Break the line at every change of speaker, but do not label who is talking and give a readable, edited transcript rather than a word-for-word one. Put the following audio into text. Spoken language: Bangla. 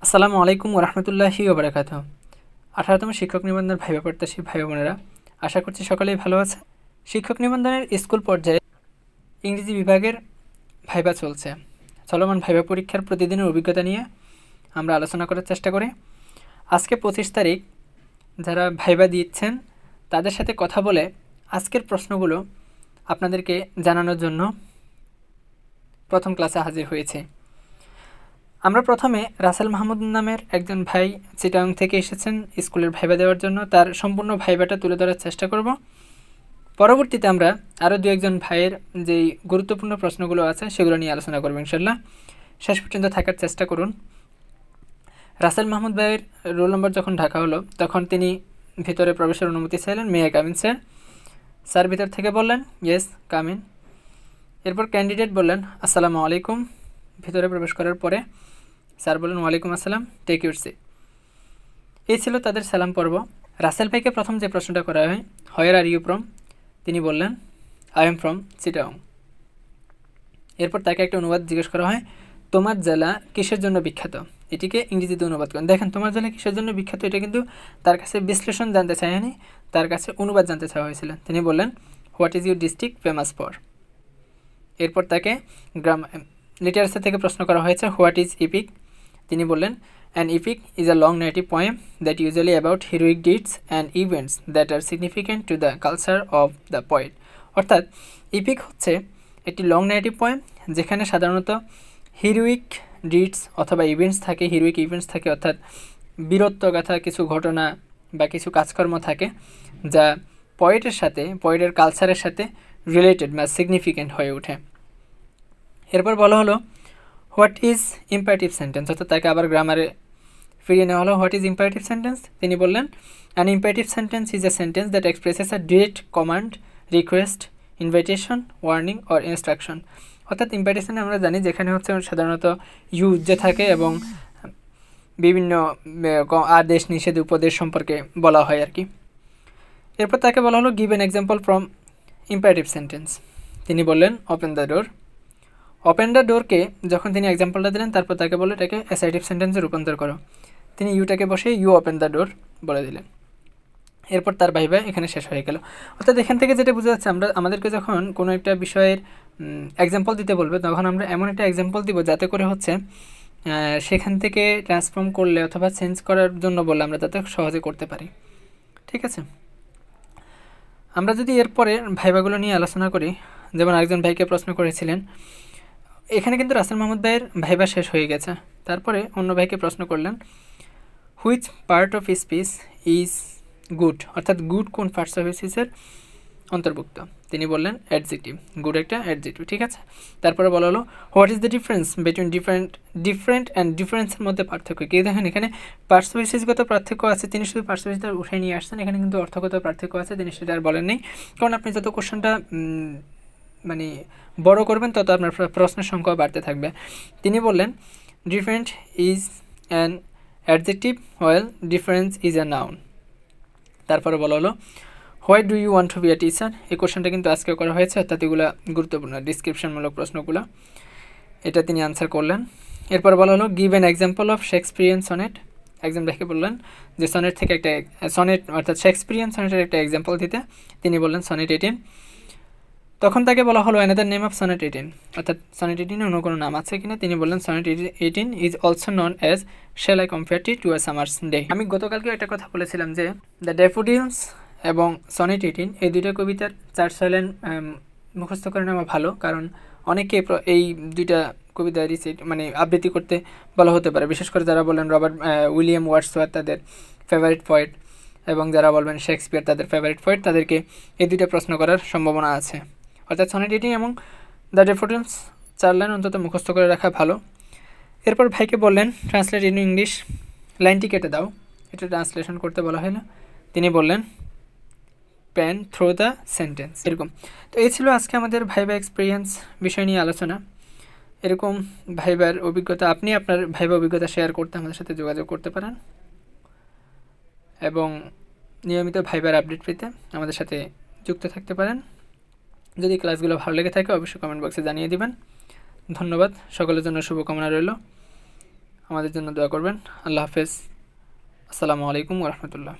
আসসালামু আলাইকুম ওরহমতুল্লাহি ওবরাকাতুহু। 18তম শিক্ষক নিবন্ধন ভাইবা প্রত্যাশী ভাই বোনেরা, আশা করছি সকলেই ভালো আছে। শিক্ষক নিবন্ধনের স্কুল পর্যায়ে ইংরেজি বিভাগের ভাইবা চলছে। চলমান ভাইবা পরীক্ষার প্রতিদিনের অভিজ্ঞতা নিয়ে আমরা আলোচনা করার চেষ্টা করি। আজকে 25 তারিখ যারা ভাইবা দিচ্ছেন তাদের সাথে কথা বলে আজকের প্রশ্নগুলো আপনাদেরকে জানানোর জন্য প্রথম ক্লাসে হাজির হয়েছে। আমরা প্রথমে রাসেল মাহমুদ নামের একজন ভাই চিটাং থেকে এসেছেন স্কুলের ভাইবা দেওয়ার জন্য। তার সম্পূর্ণ ভাইবাটা তুলে ধরার চেষ্টা করব। পরবর্তীতে আমরা আরও দু একজন ভাইয়ের যেই গুরুত্বপূর্ণ প্রশ্নগুলো আছে সেগুলো নিয়ে আলোচনা করব ইনশাল্লাহ। শেষ পর্যন্ত থাকার চেষ্টা করুন। রাসেল মাহমুদ ভাইয়ের রোল নম্বর যখন ঢাকা হলো তখন তিনি ভিতরে প্রবেশের অনুমতি চাইলেন। মেয়ে কামিন স্যার। স্যার ভিতর থেকে বললেন ইয়েস কামিন। এরপর ক্যান্ডিডেট বললেন আসসালামু আলাইকুম। ভিতরে প্রবেশ করার পরে স্যার বললেন ওয়ালাইকুম আসসালাম, টেক ইউর সিট। এই ছিল তাদের সালাম পর্ব। রাসেল ভাইকে প্রথম যে প্রশ্নটা করা হয়, হোয়ার আর ইউ ফ্রম, তিনি বললেন আই এম ফ্রম চিটাগং। এরপর তাকে একটা অনুবাদ জিজ্ঞেস করা হয়, তোমার জেলা কিসের জন্য বিখ্যাত, এটিকে ইংরেজিতে অনুবাদ করেন। দেখেন, তোমার জেলা কিসের জন্য বিখ্যাত, এটা কিন্তু তার কাছে বিশ্লেষণ জানতে চায়নি, তার কাছে অনুবাদ জানতে চাওয়া হয়েছিল। তিনি বললেন what is your district famous for. এরপর তাকে লিটারেচার থেকে প্রশ্ন করা হয়েছে হোয়াট ইজ ইপিক। তিনি বললেন an epic is a long native poem that usually about heroic deeds and events that are significant to the culture of the poet. অর্থাৎ ইপিক হচ্ছে একটি লং নেটিভ পোয়েম যেখানে সাধারণত হিরোইক ডিডস অথবা ইভেন্টস থাকে, হিরোইক ইভেন্টস থাকে, অর্থাৎ বীরত্বগাথা কিছু ঘটনা বা কিছু কাজকর্ম থাকে যা পয়েটের সাথে, পয়েটের কালচারের সাথে রিলেটেড বা সিগনিফিক্যান্ট হয়ে ওঠে। এরপর বলা হলো হোয়াট ইজ ইম্পারেটিভ সেন্টেন্স, অর্থাৎ তাকে আবার গ্রামারে ফিরিয়ে নেওয়া হলো। হোয়াট ইজ ইম্পারেটিভ সেন্টেন্স, তিনি বললেন an imperative sentence is a sentence that expresses a direct command, request, invitation, warning or instruction. অর্থাৎ ইম্পারেটিভে আমরা জানি যেখানে হচ্ছে সাধারণত ইউজ যে থাকে এবং বিভিন্ন আদেশ নিষেধ উপদেশ সম্পর্কে বলা হয় আর কি। এরপর তাকে বলা হলো give an example from imperative sentence. তিনি বললেন open the door. Open the ডোরকে যখন তিনি এক্সাম্পলটা দিলেন তারপর তাকে বললো এটাকে অ্যাসার্টিভ সেন্টেন্সে রূপান্তর করো। তিনি ইউটাকে বসে ইউ ওপেন দ্য ডোর বলে দিলেন। এরপর তার ভাইবা এখানে শেষ হয়ে গেল। অর্থাৎ এখান থেকে যেটা বোঝা যাচ্ছে, আমাদেরকে যখন কোনো একটা বিষয়ের এক্সাম্পল দিতে বলবে তখন আমরা এমন একটা এক্সাম্পল দিব যাতে করে হচ্ছে সেখান থেকে ট্রান্সফর্ম করলে অথবা চেঞ্জ করার জন্য বললে আমরা যাতে সহজে করতে পারি। ঠিক আছে, আমরা যদি এরপরে ভাইবাগুলো নিয়ে আলোচনা করি, যেমন একজন ভাইকে প্রশ্ন করেছিলেন, এখানে কিন্তু রাসেল মাহমুদ ভাইয়ের ভাইবা শেষ হয়ে গেছে। তারপরে অন্য ভাইকে প্রশ্ন করলেন which part of speech is good, অর্থাৎ গুড কোন পার্টস অফ স্পিচের অন্তর্ভুক্ত। তিনি বললেন অ্যাডজেক্টিভ, গুড একটা অ্যাডজেক্টিভ। ঠিক আছে, তারপরে বলা হলো what is the difference between different and ডিফারেন্সের মধ্যে পার্থক্য কি। দেখেন এখানে পার্টস অফ স্পিচগত পার্থক্য আছে, তিনি শুধু পার্টস অফ স্পিচ উঠে নিয়ে আসছেন, এখানে কিন্তু অর্থগত পার্থক্য আছে, তিনি সেটা আর বলেন নেই। কারণ আপনি যত কোশ্চেনটা মানে বড় করবেন তত আপনার প্রশ্নের সংখ্যা বাড়তে থাকবে। তিনি বললেন different is an adjective while difference is a noun. তারপরে বলা হলো why do you want to be a teacher. এই কোশ্চেনটা কিন্তু আজকে করা হয়েছে, অর্থাৎ এগুলো গুরুত্বপূর্ণ ডিসক্রিপশনমূলক প্রশ্নগুলো, এটা তিনি আনসার করলেন। এরপর বলা হলো give an example of Shakespearean sonnet. একজন ভাইকে বললেন যে সনেট থেকে একটা সনেট অর্থাৎ শেক্সপিয়ারিয়ান সনেটের একটা এক্সাম্পল দিতে। তিনি বললেন সনেট 18। তখন তাকে বলা হলো অ্যানাদার নেম অফ সনেট 18, অর্থাৎ সনেট 18 অন্য কোনো নাম আছে কিনা। তিনি বললেন sonnet 18 is also known as shall I compare it to a summer's day. আমি গতকালকে একটা কথা বলেছিলাম যে দ্য ড্যাফোডিলস এবং সনেট 18 এই দুইটা কবিতার 4 লাইন মুখস্থ করে নেওয়া ভালো, কারণ অনেকে এই দুইটা কবিতা আবৃত্তি করতে বলা হতে পারে, বিশেষ করে যারা বলেন উইলিয়াম ওয়ার্ডসওয়ার্থ তাদের ফেভারিট পয়েট এবং যারা বলবেন শেক্সপিয়ার তাদের ফেভারিট পয়েট, তাদেরকে এই দুইটা প্রশ্ন করার সম্ভাবনা আছে। অর্থাৎ সনেট 18 এবং দ্য ড্যাফোডিলস 4 লাইন অন্তত মুখস্থ করে রাখা ভালো। এরপর ভাইকে বললেন ট্রান্সলেট ইন ইংলিশ, লাইনটি কেটে দাও, এটা ট্রান্সলেশন করতে বলা হলো। তিনি বললেন পেন থ্রু দ্য সেন্টেন্স। এরকম তো এই ছিল আজকে আমাদের ভাইবা এক্সপিরিয়েন্স বিষয় নিয়ে আলোচনা। এরকম ভাইবার অভিজ্ঞতা আপনি আপনার ভাইবা অভিজ্ঞতা শেয়ার করতে আমাদের সাথে যোগাযোগ করতে পারেন এবং নিয়মিত ভাইবার আপডেট পেতে আমাদের সাথে যুক্ত থাকতে পারেন। যদি ক্লাসগুলো ভালো লেগে থাকে অবশ্যই কমেন্ট বক্সে জানিয়ে দিবেন। ধন্যবাদ, সকলের জন্য শুভকামনা রইল। আমাদের জন্য দোয়া করবেন। আল্লাহ হাফেজ। আসসালামু আলাইকুম ওয়া রাহমাতুল্লাহ।